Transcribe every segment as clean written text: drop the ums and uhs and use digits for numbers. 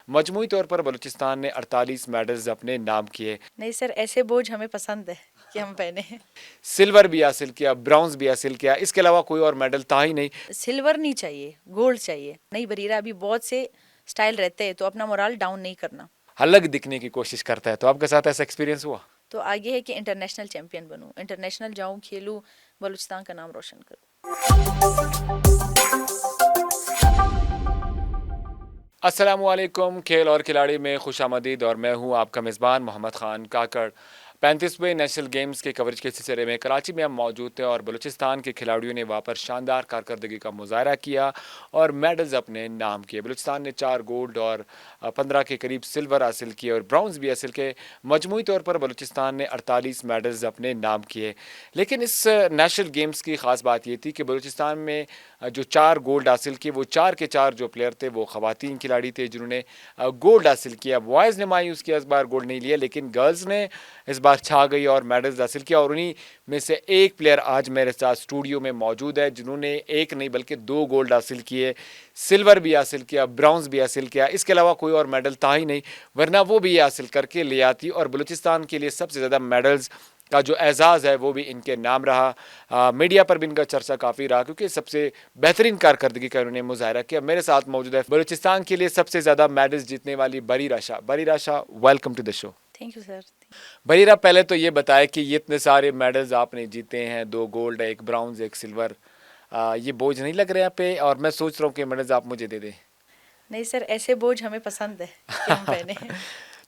मजमूई तौर पर बलूचिस्तान ने 48 मेडल्स अपने नाम किए। नहीं सर, ऐसे बोझ हमें पसंद है कि हम पहने। सिल्वर भी हासिल किया, ब्रॉन्ज भी हासिल किया, इसके अलावा कोई और मेडल था ही नहीं। सिल्वर नहीं चाहिए, गोल्ड चाहिए। नहीं बरीरा, अभी बहुत से स्टाइल रहते हैं तो अपना मोराल डाउन नहीं करना। अलग दिखने की कोशिश करता है, तो आपके साथ ऐसा एक्सपीरियंस हुआ? तो आगे है कि इंटरनेशनल चैंपियन बनूं, इंटरनेशनल जाऊं, खेलूं, बलूचिस्तान का नाम रोशन करूं। अस्सलाम वालेकुम, खेल और खिलाड़ी में खुशामदीद और मैं हूं आपका मेज़बान मोहम्मद ख़ान काकड़। 35वें नेशनल गेम्स के कवरेज के सिलसिले में कराची में हम मौजूद थे और बलूचिस्तान के खिलाड़ियों ने वहाँ पर शानदार कारकर्दगी का मुजाहरा किया और मेडल्स अपने नाम किए। बलूचिस्तान ने 4 गोल्ड और 15 के करीब सिल्वर हासिल किए और ब्राउन्स भी हासिल किए। मजमूई तौर पर बलूचिस्तान ने 48 मेडल्स अपने नाम किए। लेकिन इस नेशनल गेम्स की ख़ास बात ये थी कि बलूचिस्तान में जो 4 गोल्ड हासिल किए, वो 4 के 4 जो प्लेयर थे वो ख़वातीन खिलाड़ी थे जिन्होंने गोल्ड हासिल किया। बॉयज़ ने मायूस किया, इस बार गोल्ड नहीं लिया, लेकिन गर्ल्स ने इस बार छा गई और मेडल्स हासिल किया। और उन्हीं में से एक प्लेयर आज मेरे साथ स्टूडियो में मौजूद है जिन्होंने एक नहीं बल्कि 2 गोल्ड हासिल किए, सिल्वर भी हासिल किया, ब्राउन्स भी हासिल किया। इसके अलावा कोई और मेडल था ही नहीं, वरना वो भी ये हासिल करके ले आती और बलूचिस्तान के लिए सबसे ज़्यादा मेडल्स का जो एजाज़ है वो भी इनके नाम रहा। मीडिया पर भी इनका चर्चा काफ़ी रहा क्योंकि सबसे बेहतरीन कारकर्दगी का उन्होंने मुजाहरा किया। मेरे साथ मौजूद है बलूचिस्तान के लिए सबसे ज़्यादा मेडल्स जीतने वाली Bareera Shah. Bareera Shah, welcome to the show. Thank you sir. Bareera, पहले तो ये बताए कि ये इतने सारे मेडल्स आपने जीते हैं, 2 गोल्ड, एक ब्राउन्ज, एक सिल्वर, ये बोझ नहीं लग रहे आप पे? और मैं सोच रहा हूँ कि मेडल्स आप मुझे दे दें। नहीं सर, ऐसे बोझ हमें पसंद है कि हम पहने।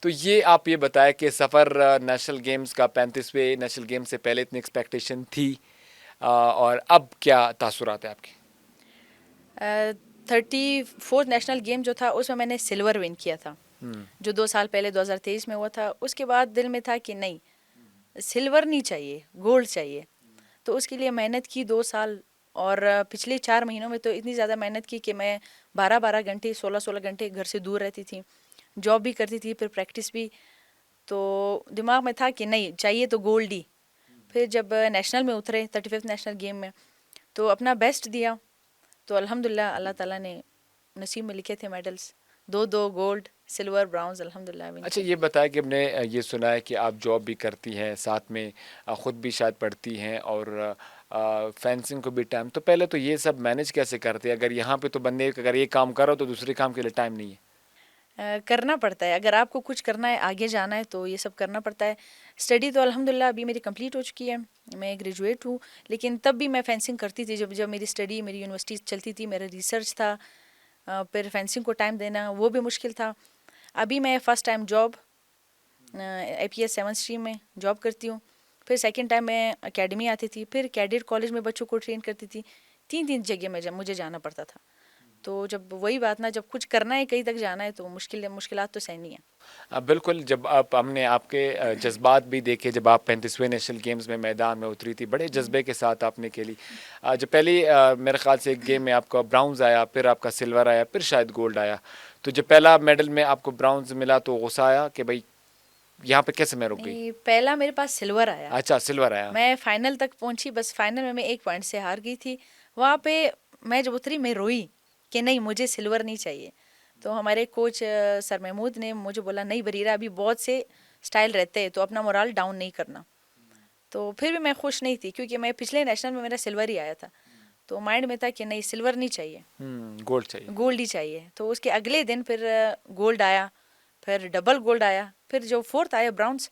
तो ये आप ये बताएं कि सफ़र नेशनल गेम्स का 35वें नेशनल गेम्स से पहले इतनी एक्सपेक्टेशन थी, और अब क्या तासुरात है आपके? 34th नेशनल गेम जो था उसमें मैंने सिल्वर विन किया था, हम्म। जो 2 साल पहले 2023 में हुआ था। उसके बाद दिल में था कि नहीं, सिल्वर नहीं चाहिए, गोल्ड चाहिए। तो उसके लिए मेहनत की 2 साल। और पिछले 4 महीनों में तो इतनी ज़्यादा मेहनत की कि मैं 12-12 घंटे, 16-16 घंटे घर से दूर रहती थी, जॉब भी करती थी, फिर प्रैक्टिस भी। तो दिमाग में था कि नहीं, चाहिए तो गोल्ड ही। फिर जब नेशनल में उतरे, 35th नेशनल गेम में, तो अपना बेस्ट दिया। तो अल्हम्दुलिल्लाह अल्लाह ताला ने नसीब में लिखे थे मेडल्स, दो दो गोल्ड, सिल्वर, ब्राउन्ज, अल्हम्दुलिल्लाह विन अच्छा, किए। ये बताया कि हमने ये सुना है कि आप जॉब भी करती हैं, साथ में ख़ुद भी शायद पढ़ती हैं और फेंसिंग को भी टाइम, तो पहले तो ये सब मैनेज कैसे करते हैं? अगर यहाँ पे तो बंदे अगर ये काम कर रहा हो तो दूसरे काम के लिए टाइम नहीं है। करना पड़ता है, अगर आपको कुछ करना है, आगे जाना है, तो ये सब करना पड़ता है। स्टडी तो अल्हम्दुलिल्लाह अभी मेरी कंप्लीट हो चुकी है, मैं ग्रेजुएट हूँ। लेकिन तब भी मैं फेंसिंग करती थी, जब जब मेरी स्टडी, मेरी यूनिवर्सिटी चलती थी, मेरा रिसर्च था। फिर फेंसिंग को टाइम देना वो भी मुश्किल था। अभी मैं first time job, APS 7 stream में जॉब करती हूँ। फिर सेकंड टाइम मैं एकेडमी आती थी, फिर कैडेट कॉलेज में बच्चों को ट्रेन करती थी। 3-3 जगह में जब मुझे जाना पड़ता था। तो जब वही बात ना, जब कुछ करना है, कहीं तक जाना है, तो मुश्किलात तो सहनी है। बिल्कुल, जब आप हमने आपके जज्बात भी देखे जब आप 35वें नेशनल गेम्स में मैदान में उतरी थी, बड़े जज्बे के साथ आपने खेली। जब पहली मेरे ख्याल से एक गेम में आपका ब्राउन्ज आया, फिर आपका सिल्वर आया, फिर शायद गोल्ड आया, तो जब पहला मेडल में आपको ब्राउन्ज मिला तो गुस्सा आया कि भाई यहाँ पे कैसे मैं रुक गई? नहीं, पहला मेरे पास सिल्वर आया। अच्छा, सिल्वर आया। मैं फाइनल तक पहुंची, बस फाइनल में मैं 1 पॉइंट से हार गई थी। वहाँ पे मैं जब उतरी, मैं रोई कि नहीं, मुझे सिल्वर नहीं चाहिए। तो हमारे कोच सर महमूद ने मुझे बोला, नहीं बरीरा, अभी बहुत से स्टाइल रहते हैं तो अपना मोराल डाउन नहीं करना। तो फिर भी मैं खुश नहीं थी क्योंकि मैं पिछले नेशनल में मेरा सिल्वर ही आया था। तो माइंड में था कि नहीं, सिल्वर नहीं चाहिए, गोल्ड चाहिए। गोल्ड ही चाहिए। तो उसके अगले दिन फिर गोल्ड आया, फिर डबल गोल्ड आया, फिर जो फोर्थ आया ब्राउन्स,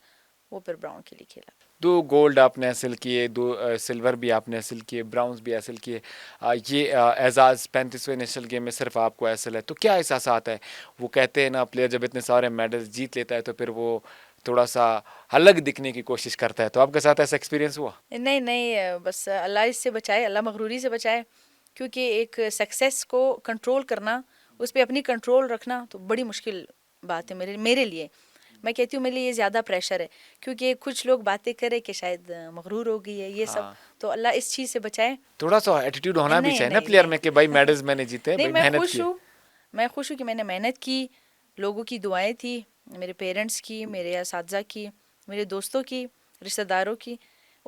वो फिर ब्राउन के लिए खेला। 2 गोल्ड आपने हासिल किए, 2 सिल्वर भी आपने हासिल किए, ब्राउन्स भी हासिल किए। ये एजाज़ 35वें नेशनल गेम में सिर्फ आपको हासिल है, तो क्या एहसास है? वो कहते हैं ना, प्लेयर जब इतने सारे मेडल्स जीत लेता है तो फिर वो थोड़ा सा अलग दिखने की कोशिश करता है, तो आपके साथ ऐसा एक्सपीरियंस हुआ? नहीं नहीं, बस अल्लाह इससे बचाए, अल्लाह मगरूरी से बचाए। क्योंकि एक सक्सेस को कंट्रोल करना, उस पर अपनी कंट्रोल रखना तो बड़ी मुश्किल बात है मेरे मेरे लिए। मैं कहती हूँ मेरे लिए ये ज़्यादा प्रेशर है, क्योंकि कुछ लोग बातें करें कि शायद मगरूर हो गई है, ये सब। हाँ, तो अल्लाह इस चीज़ से बचाए। थोड़ा सा एटीट्यूड होना भी नहीं चाहिए ना नहीं प्लेयर नहीं में कि भाई मेडल्स मैंने जीते हैं, नहीं, भाई मैं मेहनत खुश की है। हूँ। मैं खुश हूँ कि मैंने मेहनत की, लोगों की दुआएं थी, मेरे पेरेंट्स की, मेरे असातिज़ा की, मेरे दोस्तों की, रिश्तेदारों की।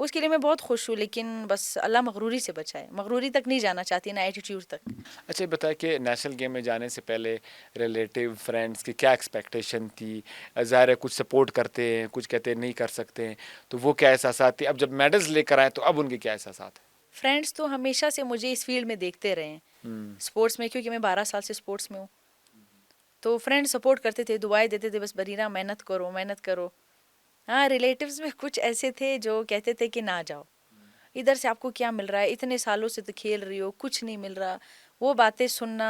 उसके लिए मैं बहुत खुश हूँ, लेकिन बस अल्लाह मगरूरी से बचाए, मगरूरी तक नहीं जाना चाहती, ना एटीट्यूड तक। अच्छा, ये बताएं कि नेशनल गेम में जाने से पहले रिलेटिव फ्रेंड्स की क्या एक्सपेक्टेशन थी? ज़ाहिर है कुछ सपोर्ट करते हैं, कुछ कहते हैं नहीं कर सकते हैं, तो वो क्या एहसासात थी? अब जब मेडल्स लेकर आए तो अब उनके क्या एहसासात हैं? फ्रेंड्स तो हमेशा से मुझे इस फील्ड में देखते रहे हैं, स्पोर्ट्स में, क्योंकि मैं 12 साल से स्पोर्ट्स में हूँ। तो फ्रेंड सपोर्ट करते थे, दुआएं देते थे, बस बरीना मेहनत करो मेहनत करो। हाँ, रिलेटिव्स में कुछ ऐसे थे जो कहते थे कि ना जाओ, इधर से आपको क्या मिल रहा है, इतने सालों से तो खेल रही हो, कुछ नहीं मिल रहा। वो बातें सुनना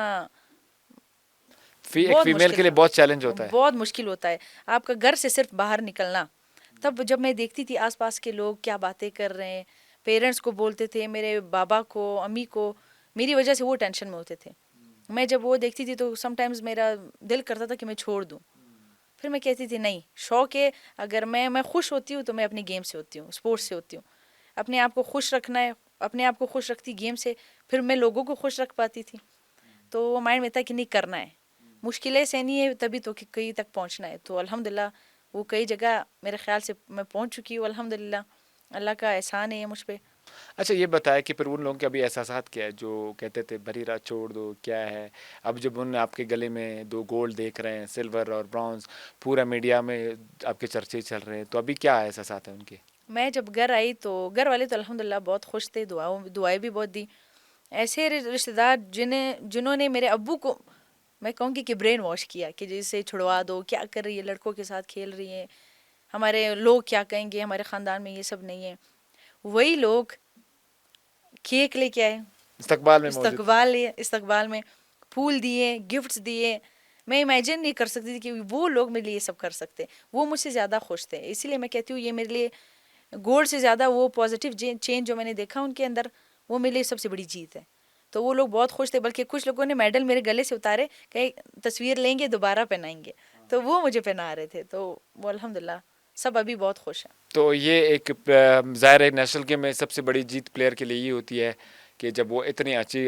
एक बहुत फीमेल मुश्किल के लिए था, बहुत चैलेंज होता है। बहुत मुश्किल होता है आपका घर से सिर्फ बाहर निकलना। तब जब मैं देखती थी आसपास के लोग क्या बातें कर रहे हैं, पेरेंट्स को बोलते थे, मेरे बाबा को, अम्मी को, मेरी वजह से वो टेंशन में होते थे। मैं जब वो देखती थी तो समटाइम्स मेरा दिल करता था कि मैं छोड़ दूँ। फिर मैं कहती थी नहीं, शौक है, अगर मैं खुश होती हूँ तो मैं अपनी गेम से होती हूँ, स्पोर्ट्स से होती हूँ। अपने आप को खुश रखना है, अपने आप को खुश रखती गेम से, फिर मैं लोगों को खुश रख पाती थी। तो वो माइंड में था कि नहीं, करना है, मुश्किलें सहनी है, तभी तो कि कहीं तक पहुंचना है। तो अल्हम्दुलिल्लाह वो कई जगह मेरे ख्याल से मैं पहुंच चुकी हूँ, अल्हम्दुलिल्लाह, अल्लाह का एहसान है ये मुझ पे। अच्छा, ये बताया कि फिर उन लोगों के अभी एहसासात क्या है जो कहते थे बरीरा छोड़ दो, क्या है? अब जब उन आपके गले में 2 गोल्ड देख रहे हैं, सिल्वर और ब्रॉन्ज, पूरा मीडिया में आपके चर्चे चल रहे हैं, तो अभी क्या एहसासात हैं उनके? मैं जब घर आई तो घर वाले तो अल्हम्दुलिल्लाह बहुत खुश थे, दुआएं भी बहुत दी। ऐसे रिश्तेदार जिन्होंने मेरे अब्बू को, मैं कहूँगी कि ब्रेन वॉश किया कि जैसे छुड़वा दो, क्या कर रही है, लड़कों के साथ खेल रही है, हमारे लोग क्या कहेंगे, हमारे ख़ानदान में ये सब नहीं है। वही लोग केक लेके आए, इस्तकबाल में मौजूद थे। इस्तकबाल में फूल दिए, गिफ्ट्स दिए। मैं इमेजिन नहीं कर सकती थी कि वो लोग मेरे लिए ये सब कर सकते। वो मुझसे ज़्यादा खुश थे, इसीलिए मैं कहती हूँ ये मेरे लिए गोल्ड से ज़्यादा वो पॉजिटिव चेंज जो मैंने देखा उनके अंदर, वो मेरे लिए सबसे बड़ी जीत है। तो वो लोग बहुत खुश थे, बल्कि कुछ लोगों ने मेडल मेरे गले से उतारे, कहीं तस्वीर लेंगे दोबारा पहनाएंगे, तो वो मुझे पहना रहे थे। तो वो अल्हम्दुलिल्लाह सब अभी बहुत खुश हैं। तो ये एक ज़ाहिर है नेशनल गेम में सबसे बड़ी जीत प्लेयर के लिए ये होती है कि जब वो इतनी अच्छी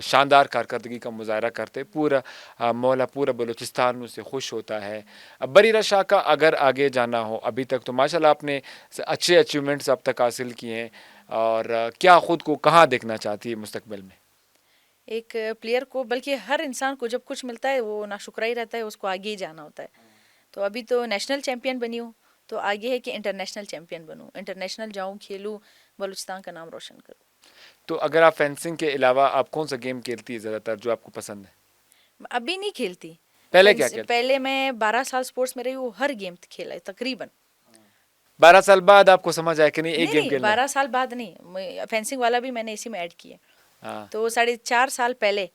शानदार कारकर्दगी का मुजाहरा करते, पूरा मौला पूरा बलूचिस्तान उससे खुश होता है। अब बरीरा शाह का अगर आगे जाना हो, अभी तक तो माशाल्लाह आपने अच्छे अचीवमेंट्स अब तक हासिल किए हैं, और क्या ख़ुद को कहाँ देखना चाहती है मुस्तकबिल में? एक प्लेयर को, बल्कि हर इंसान को जब कुछ मिलता है वो नाशुक्रा ही रहता है, उसको आगे ही जाना होता है। तो अभी तो नेशनल चैंपियन बनी हूँ, तो आगे है कि इंटरनेशनल चैंपियन बनूँ, इंटरनेशनल जाऊँ, खेलूँ, बलूचिस्तान का नाम रोशन करूँ। तो अगर आप फेंसिंग के अलावा आप कौन सा गेम खेलती है ज़्यादातर जो आपको पसंद है? अभी नहीं खेलती। पहले क्या खेलती? पहले मैं 12 साल स्पोर्ट्स में रही हूँ, हर गेम खेला है तकरीबन। 12 साल बाद आपको समझ आया कि नहीं एक नहीं गेम नहीं, खेलना है? 12 साल बाद नहीं, फेंसिंग वाला भी मैंने इसी में ऐड किया। हाँ। तो 4.5 साल पहले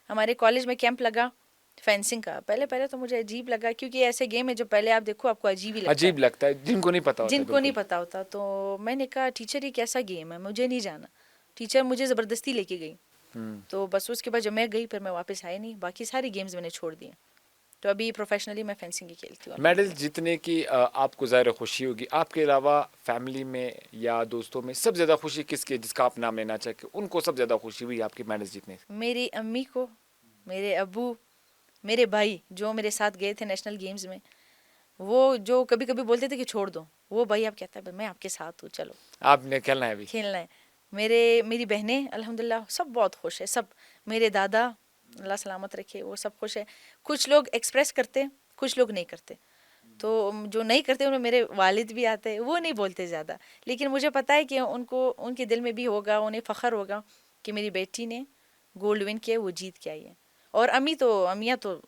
हमारे कॉलेज में कैंप लगा फेंसिंग का। पहले पहले तो मुझे अजीब लगा, क्योंकि ऐसे गेम है जो पहले आप देखो आपको अजीब ही लगता है, अजीब लगता है जिनको नहीं पता होता है, जिनको नहीं बिल्कुल। पता होता। तो मैंने कहा टीचर ये कैसा गेम है, मुझे नहीं जाना। टीचर मुझे ज़बरदस्ती लेके गई। तो बस उसके बाद जब मैं गई फिर मैं वापस आई नहीं, बाकी सारी गेम्स मैंने छोड़ दिए। तो अभी प्रोफेशनली मैं फेंसिंग ही खेलती हूँ मेडल अल्हम्दुलिल्लाह। जीतने की आपको ज़ाहिर है खुशी होगी, आपके अलावा फैमिली में या दोस्तों में सबसे ज़्यादा खुशी किसकी है जिसका आप नाम लेना चाहें कि उनको सबसे ज़्यादा खुशी हुई आपके मेडल जीतने से? मेरी अम्मी को, मेरे अब्बू, मेरे भाई जो मेरे साथ गए थे नेशनल गेम्स में, वो जो कभी कभी बोलते थे कि छोड़ दो, वो भाई अब कहता है मैं आपके साथ हूँ, चलो आपने खेलना है अभी? खेलना है। मेरी बहनें अल्हम्दुलिल्लाह सब बहुत खुश है, सब। मेरे दादा अल्लाह सलामत रखे, वो सब खुश है। कुछ लोग एक्सप्रेस करते, कुछ लोग नहीं करते। तो जो नहीं करते उनमें मेरे वालिद भी आते हैं, वो नहीं बोलते ज़्यादा, लेकिन मुझे पता है कि उनको, उनके दिल में भी होगा, उन्हें फ़ख्र होगा कि मेरी बेटी ने गोल्ड विन किया, वो जीत के आई है। और अम्मियाँ तो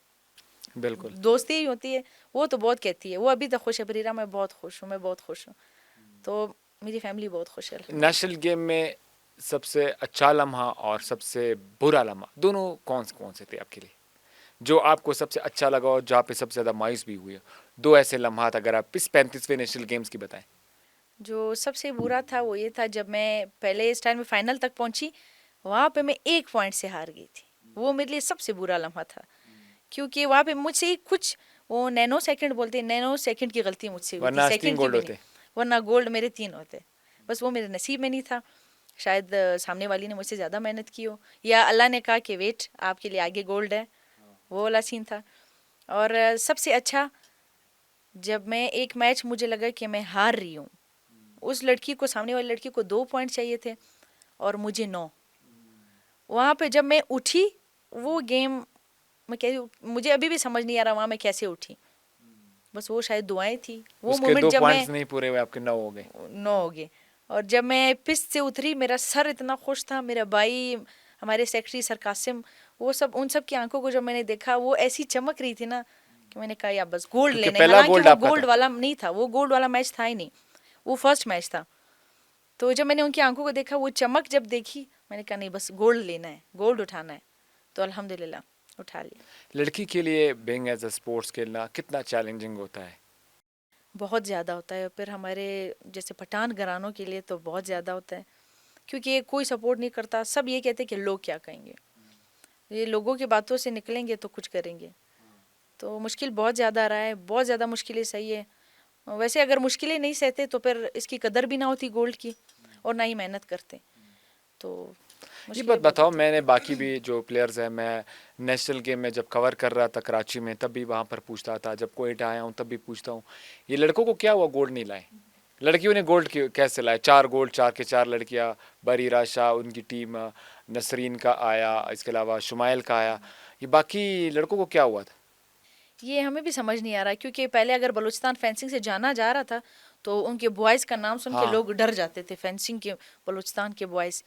बिल्कुल। दोस्ती ही होती है, वो तो बहुत कहती है, वो अभी तक खुश है, बरीरा मैं बहुत खुश हूँ, मैं बहुत खुश हूँ। तो मेरी फैमिली बहुत खुश है अल्हम्दुलिल्लाह। नेशनल गेम में सबसे अच्छा लम्हा और सबसे बुरा लम्हा दोनों कौन से थे आपके लिए, जो आपको सबसे अच्छा लगा और जहाँ पे सबसे ज़्यादा मायूस भी हुए? दो ऐसे लम्हात अगर आप इस 35वें नेशनल गेम्स की बताएं। जो सबसे बुरा था वो ये था, जब मैं पहले इस टाइम में फाइनल तक पहुंची, वहाँ पे मैं 1 पॉइंट से हार गई थी। वो मेरे लिए सबसे बुरा लम्हा था, क्योंकि वहाँ पे मुझसे ही कुछ, वो नैनो सेकंड बोलते हैं, नैनो सेकंड की गलती मुझसे हुई थी, वरना आज 3 सेकंड की गोल्ड भी नहीं। होते। वरना गोल्ड मेरे 3 होते, बस वो मेरे नसीब में नहीं था। शायद सामने वाली ने मुझसे ज़्यादा मेहनत की हो, या अल्लाह ने कहा कि वेट, आपके लिए आगे गोल्ड है, वो वाला सीन था। और सबसे अच्छा, जब मैं एक मैच मुझे लगा कि मैं हार रही हूँ, उस लड़की को, सामने वाली लड़की को 2 पॉइंट चाहिए थे और मुझे 9। वहाँ पे जब मैं उठी वो गेम, मैं कह रही हूँ मुझे अभी भी समझ नहीं आ रहा वहाँ मैं कैसे उठी। बस वो शायद दुआएं थी, वो उसके मोमेंट 2 जब मैं पॉइंट्स नहीं पूरे हुए, आपके 9 हो गए। 9 हो गए। और जब मैं पिच से उतरी मेरा सर इतना खुश था, मेरा भाई, हमारे सेक्रेटरी सर कासिम, वो सब, उन सब की आंखों को जब मैंने देखा वो ऐसी चमक रही थी ना कि मैंने कहा यार बस गोल्ड क्योंकि लेने। पहला हालांकि गोल्ड वो आपका गोल्ड था। वाला नहीं था, वो गोल्ड वाला मैच था ही नहीं, वो फर्स्ट मैच था। तो जब मैंने उनकी आंखों को देखा, वो चमक जब देखी, मैंने कहा नहीं बस गोल्ड लेना है, गोल्ड उठाना है। तो अल्हम्दुलिल्लाह उठा लिया। लड़की के लिए बीइंग एज अ स्पोर्ट्स खेलना कितना चैलेंजिंग होता है? बहुत ज़्यादा होता है, फिर हमारे जैसे पठान घरानों के लिए तो बहुत ज़्यादा होता है, क्योंकि ये कोई सपोर्ट नहीं करता। सब ये कहते हैं कि लोग क्या कहेंगे, ये लोगों की बातों से निकलेंगे तो कुछ करेंगे। तो मुश्किल बहुत ज़्यादा रहा है, बहुत ज़्यादा मुश्किलें सही है। वैसे अगर मुश्किलें नहीं सहते तो फिर इसकी कदर भी ना होती गोल्ड की, और ना ही मेहनत करते। तो ये बात मुश्किलें बहुत बताओ, होती मैंने बाकी भी जो प्लेयर्स हैं, मैं नेशनल गेम में जब कवर कर रहा था कराची में तब भी वहाँ पर पूछता था, जब कोयटा आया हूँ तब भी पूछता हूँ, ये लड़कों को क्या हुआ गोल्ड नहीं लाए? लड़कियों ने गोल्ड कैसे लाए? 4 गोल्ड, 4 के 4 लड़कियाँ, बरीरा शाह उनकी टीम, नसरीन का आया, इसके अलावा शुमाइल का आया, ये बाकी लड़कों को क्या हुआ था? ये हमें भी समझ नहीं आ रहा, क्योंकि पहले अगर बलूचिस्तान फेंसिंग से जाना जा रहा था तो उनके बॉयज़ का नाम सुन के हाँ। लोग डर जाते थे, फेंसिंग के बलूचिस्तान के बॉयज़।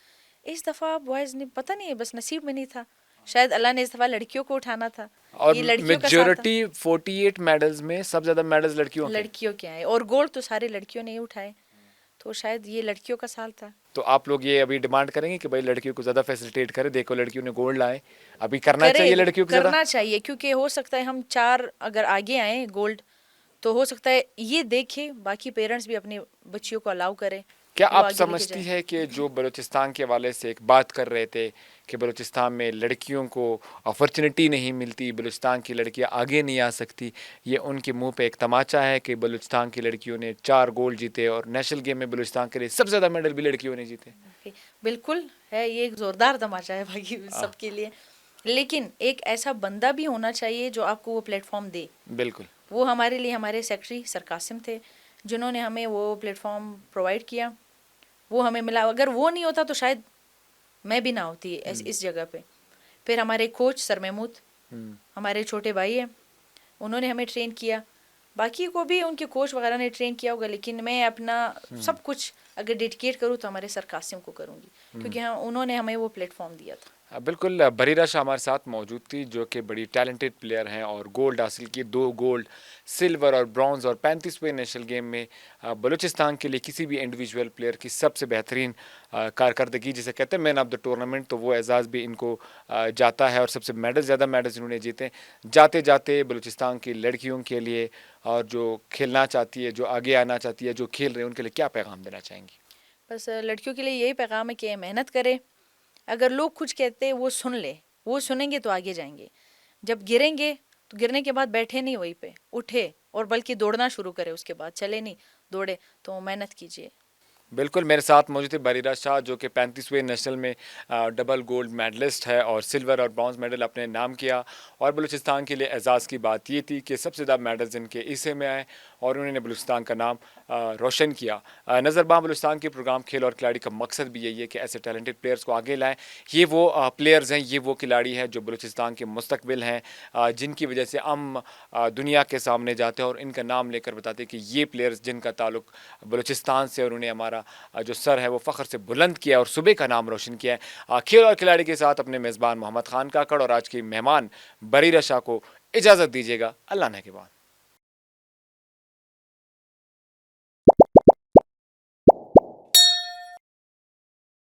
इस दफ़ा बॉयज़ ने पता नहीं, बस नसीब में नहीं था, शायद अल्लाह ने इस दफ़ा लड़कियों को उठाना था, और ये लड़कियों का साल था। मेजोरिटी 48 मेडल्स में सबसे ज़्यादा मेडल्स लड़कियों के। लड़कियों के आए और गोल्ड तो सारे लड़कियों ने ही उठाए, तो शायद ये लड़कियों का साल था। तो आप लोग ये अभी डिमांड करेंगे कि भाई लड़कियों को ज़्यादा फैसिलिटेट करें, देखो लड़कियों ने गोल्ड लाए, अभी करना करे, चाहिए लड़कियों को ज़्यादा। करना चाहिए, क्योंकि हो सकता है हम 4 अगर आगे आए गोल्ड, तो हो सकता है ये देखे बाकी पेरेंट्स भी अपनी बच्चियों को अलाउ करें, क्या वो आप आगे लेके समझती जाए। है कि जो बलूचिस्तान के हवाले से एक बात कर रहे थे कि बलूचिस्तान में लड़कियों को अपॉर्चुनिटी नहीं मिलती, बलूचिस्तान की लड़कियां आगे नहीं आ सकती, ये उनके मुंह पे एक तमाचा है कि बलूचिस्तान की लड़कियों ने 4 गोल्ड जीते और नेशनल गेम में बलूचिस्तान के लिए सबसे ज़्यादा मेडल भी लड़कियों ने जीते? ओके, बिल्कुल है, ये एक जोरदार तमाचा है बाकी आ, सबके लिए। लेकिन एक ऐसा बंदा भी होना चाहिए जो आपको वो प्लेटफॉर्म दे। बिल्कुल। वो हमारे लिए हमारे सेक्रेटरी सर कासिम थे, जिन्होंने हमें वो प्लेटफॉर्म प्रोवाइड किया, वो हमें मिला। अगर वो नहीं होता तो शायद मैं भी ना होती इस जगह पे। फिर हमारे कोच सर महमूद, हमारे छोटे भाई हैं, उन्होंने हमें ट्रेन किया। बाकी को भी उनके कोच वगैरह ने ट्रेन किया होगा, लेकिन मैं अपना सब कुछ अगर डेडिकेट करूँ तो हमारे सर कासिम को करूँगी, क्योंकि हम, उन्होंने हमें वो प्लेटफॉर्म दिया था। बिल्कुल, बरीरा शाह हमारे साथ मौजूद थी जो कि बड़ी टैलेंटेड प्लेयर हैं और गोल्ड हासिल की, 2 गोल्ड, सिल्वर और ब्रॉन्ज़, और 35वें नेशनल गेम में बलूचिस्तान के लिए किसी भी इंडिविजुअल प्लेयर की सबसे बेहतरीन कारकर्दगी जिसे कहते हैं मैन ऑफ द टूर्नामेंट, तो वो एजाज़ भी इनको जाता है और सबसे ज़्यादा मेडल्स इन्होंने जीते। जाते जाते बलूचिस्तान की लड़कियों के लिए और जो खेलना चाहती है, जो आगे आना चाहती है, जो खेल रहे हैं, उनके लिए क्या पैगाम देना चाहेंगी? बस लड़कियों के लिए यही पैगाम है कि मेहनत करें। अगर लोग कुछ कहते हैं वो सुन ले, वो सुनेंगे तो आगे जाएंगे। जब गिरेंगे तो गिरने के बाद बैठे नहीं वहीं पे, उठे और बल्कि दौड़ना शुरू करे, उसके बाद चले नहीं, दौड़े। तो मेहनत कीजिए। बिल्कुल, मेरे साथ मौजूद थे बरीरा शाह जो कि 35वें नेशनल में डबल गोल्ड मेडलिस्ट है और सिल्वर और ब्रॉन्ज़ मेडल अपने नाम किया, और बलूचिस्तान के लिए एजाज़ की बात ये थी कि सबसे ज़्यादा मेडल्स इनके हिस्से में आए और उन्होंने बलूचिस्तान का नाम रोशन किया। नज़रबां बलूचिस्तान के प्रोग्राम खेल और खिलाड़ी का मकसद भी यही है कि ऐसे टैलेंटेड प्लेयर्स को आगे लाएँ। ये वो प्लेयर्स हैं, ये वो खिलाड़ी हैं जो बलूचिस्तान के मुस्तकबिल हैं, जिनकी वजह से हम दुनिया के सामने जाते हैं और इनका नाम लेकर बताते हैं कि ये प्लेयर्स जिनका ताल्लुक बलूचिस्तान से, और उन्हें हमारा जो सर है वो फ़ख्र से बुलंद किया और सूबे का नाम रोशन किया है। खेल और खिलाड़ी के साथ अपने मेज़बान मोहम्मद ख़ान काकड़ और आज की मेहमान बरीरा शाह को इजाज़त दीजिएगा। अल्लाह ने के बाद।